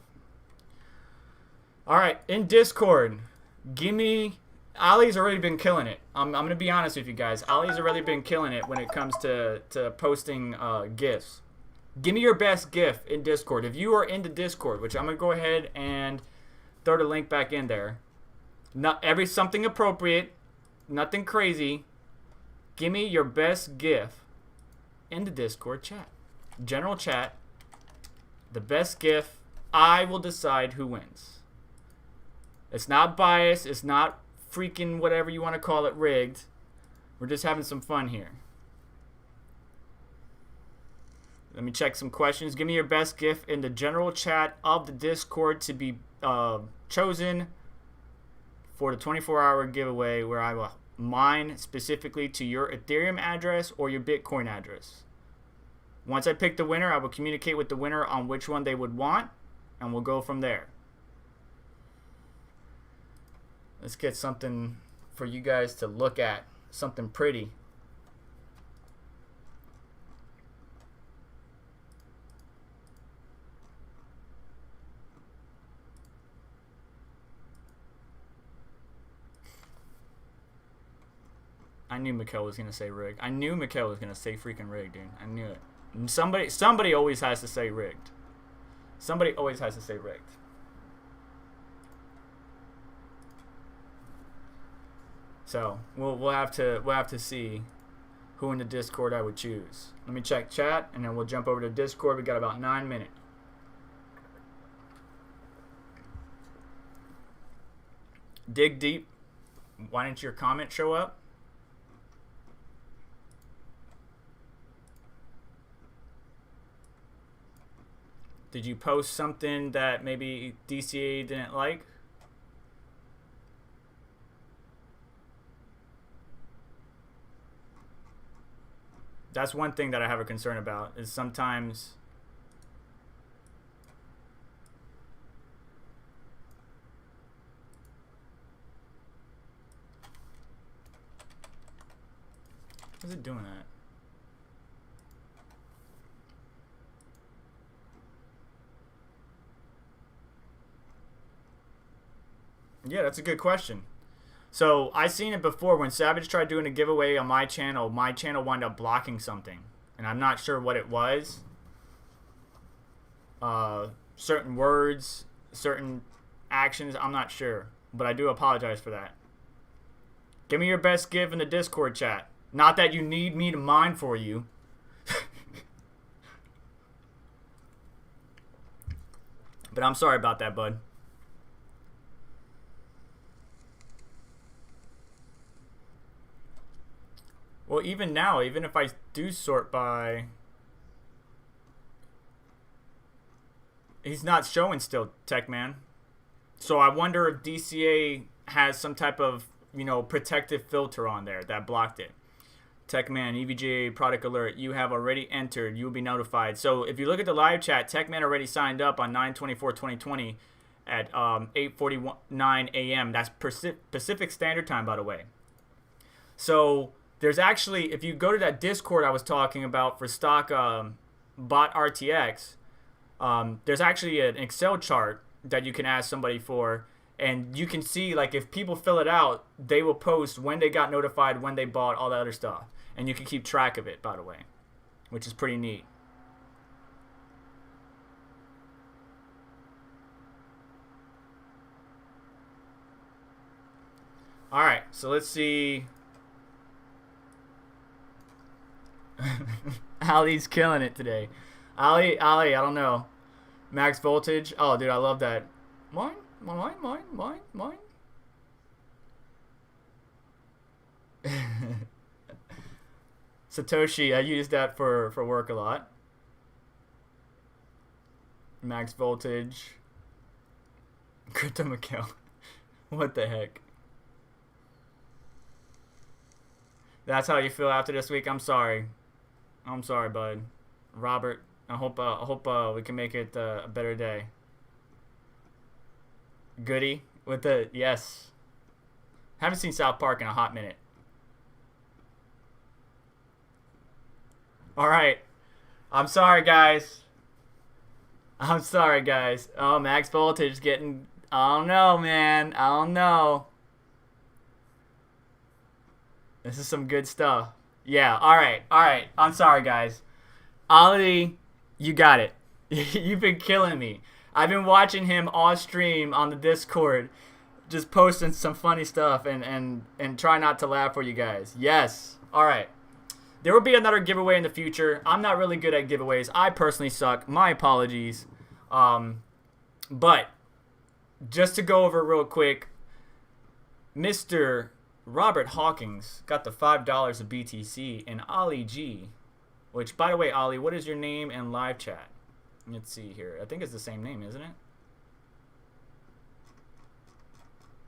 All right, in Discord, give me... Ali's already been killing it. I'm going to be honest with you guys. Ali's already been killing it when it comes to posting GIFs. Give me your best GIF in Discord. If you are in the Discord, which I'm going to go ahead and throw the link back in there. Something appropriate, nothing crazy. Give me your best GIF in the Discord chat. General chat. The best GIF. I will decide who wins. It's not biased. It's not freaking whatever you want to call it, rigged. We're just having some fun here. Let me check some questions. Give me your best GIF in the general chat of the Discord to be chosen for the 24-hour giveaway, where I will mine specifically to your Ethereum address or your Bitcoin address. Once I pick the winner, I will communicate with the winner on which one they would want, and we'll go from there. Let's get something for you guys to look at. Something pretty. I knew Mikhail was going to say rigged. I knew Mikhail was going to say freaking rigged, dude. I knew it. And somebody always has to say rigged. Somebody always has to say rigged. So we'll have to see who in the Discord I would choose. Let me check chat, and then we'll jump over to Discord. We got about 9 minutes. Dig deep. Why didn't your comment show up? Did you post something that maybe DCA didn't like? That's one thing that I have a concern about, is sometimes how's it doing that? Yeah, that's a good question. So I seen it before when Savage tried doing a giveaway on my channel. My channel wound up blocking something, and I'm not sure what it was. Certain words, certain actions, I'm not sure, but I do apologize for that. Give me your best give in the Discord chat. Not that you need me to mine for you. But I'm sorry about that, bud. Well, even now, even if I do sort by... He's not showing still, Techman. So I wonder if DCA has some type of, you know, protective filter on there that blocked it. Techman, EVGA product alert, you have already entered. You will be notified. So if you look at the live chat, Techman already signed up on 9/24/2020 at 8:49 a.m. That's Pacific Standard Time, by the way. So... there's actually, if you go to that Discord I was talking about for stock bot RTX, there's actually an Excel chart that you can ask somebody for, and you can see, like, if people fill it out, they will post when they got notified, when they bought, all that other stuff, and you can keep track of it, by the way, which is pretty neat. All right, so let's see. Ali's killing it today. Ali, I don't know. Max voltage. Oh, dude, I love that. Mine. Satoshi, I use that for work a lot. Max voltage. Crypto Mikhail. What the heck? That's how you feel after this week? I'm sorry. I'm sorry, bud. Robert, I hope we can make it a better day. Goody with the yes. Haven't seen South Park in a hot minute. All right. I'm sorry, guys. I'm sorry, guys. Oh, max voltage getting... I don't know, man. I don't know. This is some good stuff. Yeah, all right. I'm sorry, guys. Ali, you got it. You've been killing me. I've been watching him off stream on the Discord, just posting some funny stuff and try not to laugh for you guys. Yes. All right. There will be another giveaway in the future. I'm not really good at giveaways. I personally suck. My apologies. But just to go over real quick, Mr. Robert Hawkins got the $5 of BTC, and Ali G, which, by the way, Ali, what is your name and live chat? Let's see here. I think it's the same name, isn't it?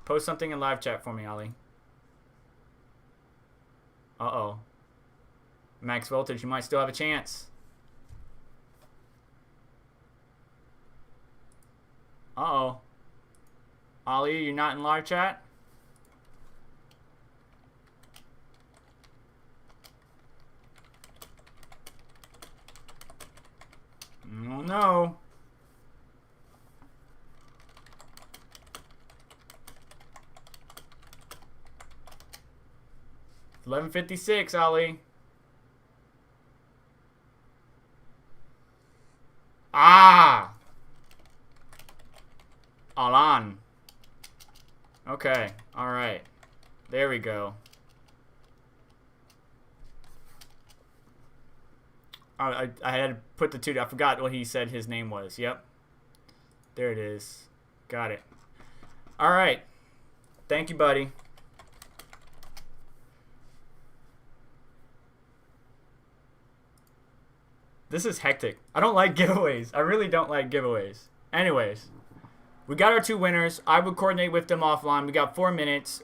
Post something in live chat for me, Ali. Uh-oh. Max voltage, you might still have a chance. Uh-oh. Ali, you're not in live chat? Oh no. It's 11:56, Ali. Ah! Alan. Okay, alright. There we go. I had to put the two. I forgot what he said his name was. Yep. There it is. Got it. All right. Thank you, buddy. This is hectic. I don't like giveaways. I really don't like giveaways. Anyways, we got our two winners. I would coordinate with them offline. We got 4 minutes.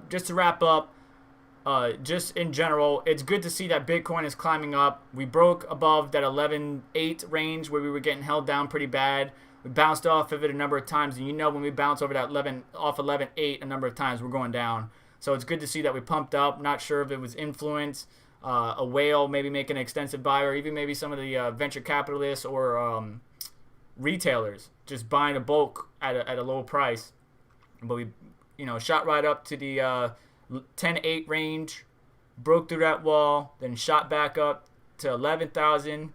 Just to wrap up, just in general, it's good to see that Bitcoin is climbing up. We broke above that 11.8 range where we were getting held down pretty bad. We bounced off of it a number of times, and you know when we bounce over that 11.8 a number of times, we're going down. So it's good to see that we pumped up. Not sure if it was influence, a whale maybe making an extensive buy, or even maybe some of the venture capitalists or retailers just buying a bulk at a low price. But we, shot right up to the 10.8 range, broke through that wall, then shot back up to 11,000.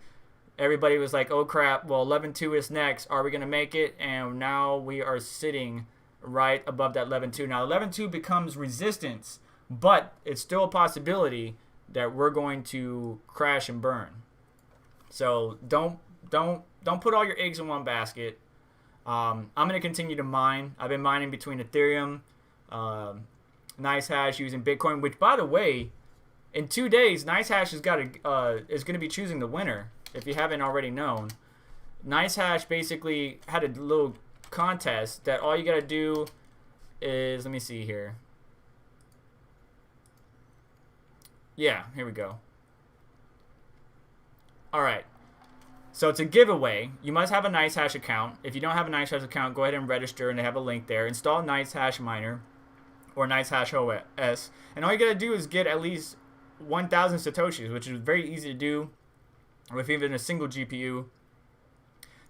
Everybody was like, oh crap, well 11.2 is next. Are we going to make it? And now we are sitting right above that 11.2. Now 11.2 becomes resistance, but it's still a possibility that we're going to crash and burn. So don't put all your eggs in one basket. I'm going to continue to mine. I've been mining between Ethereum, Nicehash, using Bitcoin, which, by the way, in 2 days, Nicehash is going to be choosing the winner. If you haven't already known, Nicehash basically had a little contest that all you got to do is, let me see here. Yeah, here we go. All right. So it's a giveaway. You must have a Nicehash account. If you don't have a Nicehash account, go ahead and register, and they have a link there. Install Nicehash Miner or Nicehash OS. And all you got to do is get at least 1,000 Satoshis, which is very easy to do with even a single GPU.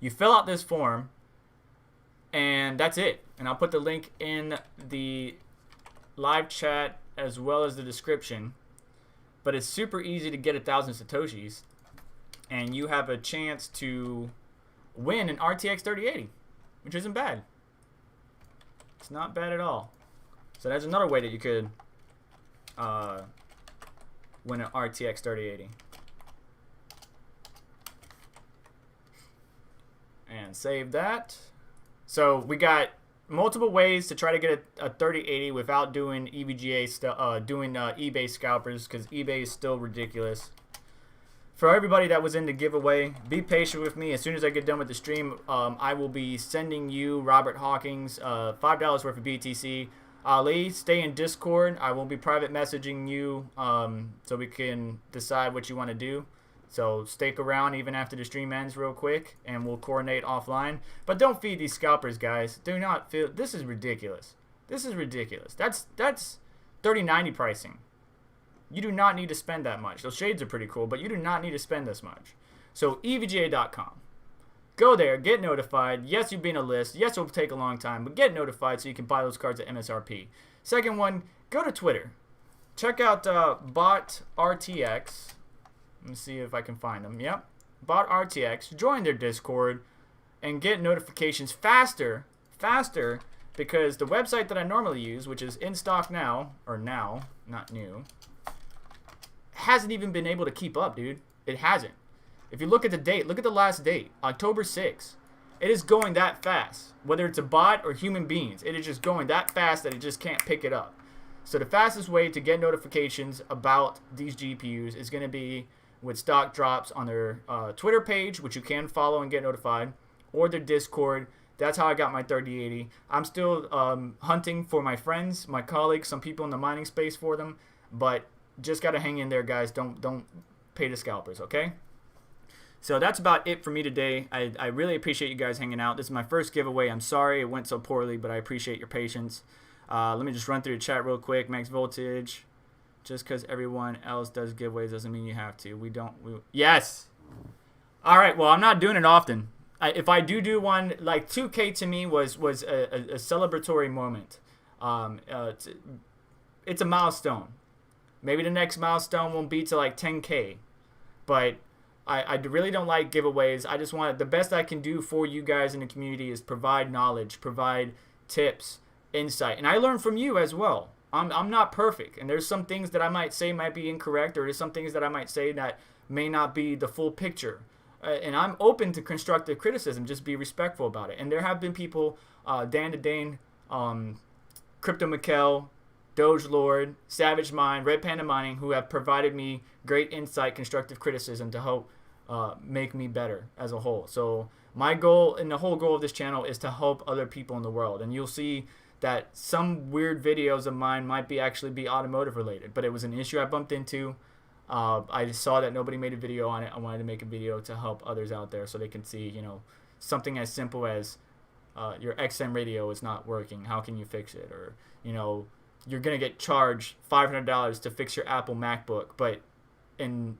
You fill out this form, and that's it. And I'll put the link in the live chat as well as the description. But it's super easy to get 1,000 Satoshis, and you have a chance to win an RTX 3080, which isn't bad. It's not bad at all. So that's another way that you could win an RTX 3080. And save that. So we got multiple ways to try to get a 3080 without doing EVGA stuff, doing eBay scalpers, because eBay is still ridiculous. For everybody that was in the giveaway, be patient with me. As soon as I get done with the stream, I will be sending you, Robert Hawkins, $5 worth of BTC. Ali, stay in Discord. I will be private messaging you so we can decide what you want to do. So stick around even after the stream ends real quick, and we'll coordinate offline. But don't feed these scalpers, guys. Do not feel. This is ridiculous. This is ridiculous. That's 3090 pricing. You do not need to spend that much. Those shades are pretty cool, but you do not need to spend this much. So EVGA.com. Go there, get notified. Yes, you've been a list. Yes, it will take a long time, but get notified so you can buy those cards at MSRP. Second one, go to Twitter. Check out Bot RTX. Let me see if I can find them. Yep. Bot RTX. Join their Discord and get notifications faster, because the website that I normally use, which is in stock now, or now, not new, hasn't even been able to keep up, dude. It hasn't. If you look at the date, look at the last date, October 6th. It is going that fast. Whether it's a bot or human beings, it is just going that fast that it just can't pick it up. So the fastest way to get notifications about these GPUs is going to be with stock drops on their Twitter page, which you can follow and get notified, or their Discord. That's how I got my 3080. I'm still hunting for my friends, my colleagues, some people in the mining space for them, but just got to hang in there, guys. Don't pay the scalpers, okay? So that's about it for me today. I really appreciate you guys hanging out. This is my first giveaway. I'm sorry it went so poorly, but I appreciate your patience. Let me just run through the chat real quick. Max Voltage. Just because everyone else does giveaways doesn't mean you have to. Yes. All right. Well, I'm not doing it often. If I do one, like 2K to me was a celebratory moment. It's a milestone. Maybe the next milestone won't be to like 10K, but I really don't like giveaways. I just want the best I can do for you guys in the community is provide knowledge, provide tips, insight, and I learn from you as well. I'm not perfect, and there's some things that I might say might be incorrect, or there's some things that I might say that may not be the full picture. And I'm open to constructive criticism. Just be respectful about it. And there have been people, Dan to Dane, Crypto Mikkel, Doge Lord, Savage Mind, Red Panda Mining, who have provided me great insight, constructive criticism to help make me better as a whole. So my goal and the whole goal of this channel is to help other people in the world. And you'll see that some weird videos of mine might actually be automotive related, but it was an issue I bumped into. I saw that nobody made a video on it. I wanted to make a video to help others out there so they can see, something as simple as your XM radio is not working. How can you fix it? Or, you're going to get charged $500 to fix your Apple MacBook, but in,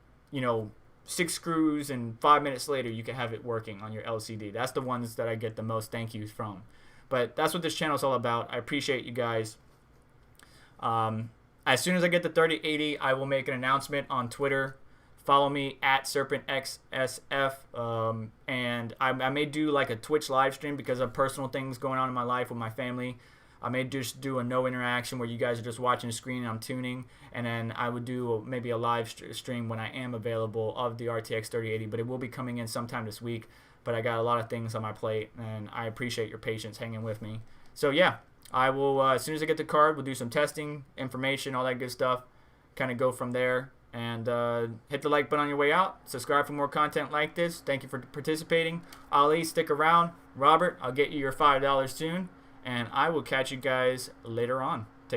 6 screws and 5 minutes later, you can have it working on your LCD. That's the ones that I get the most thank yous from. But that's what this channel is all about. I appreciate you guys. As soon as I get the 3080, I will make an announcement on Twitter. Follow me at SerpentXSF. And I may do like a Twitch live stream because of personal things going on in my life with my family. I may just do a no interaction where you guys are just watching the screen and I'm tuning. And then I would do maybe a live stream when I am available of the RTX 3080. But it will be coming in sometime this week. But I got a lot of things on my plate. And I appreciate your patience hanging with me. So yeah, I will, as soon as I get the card, we'll do some testing, information, all that good stuff. Kind of go from there. And hit the like button on your way out. Subscribe for more content like this. Thank you for participating. Ali, stick around. Robert, I'll get you your $5 soon. And I will catch you guys later on.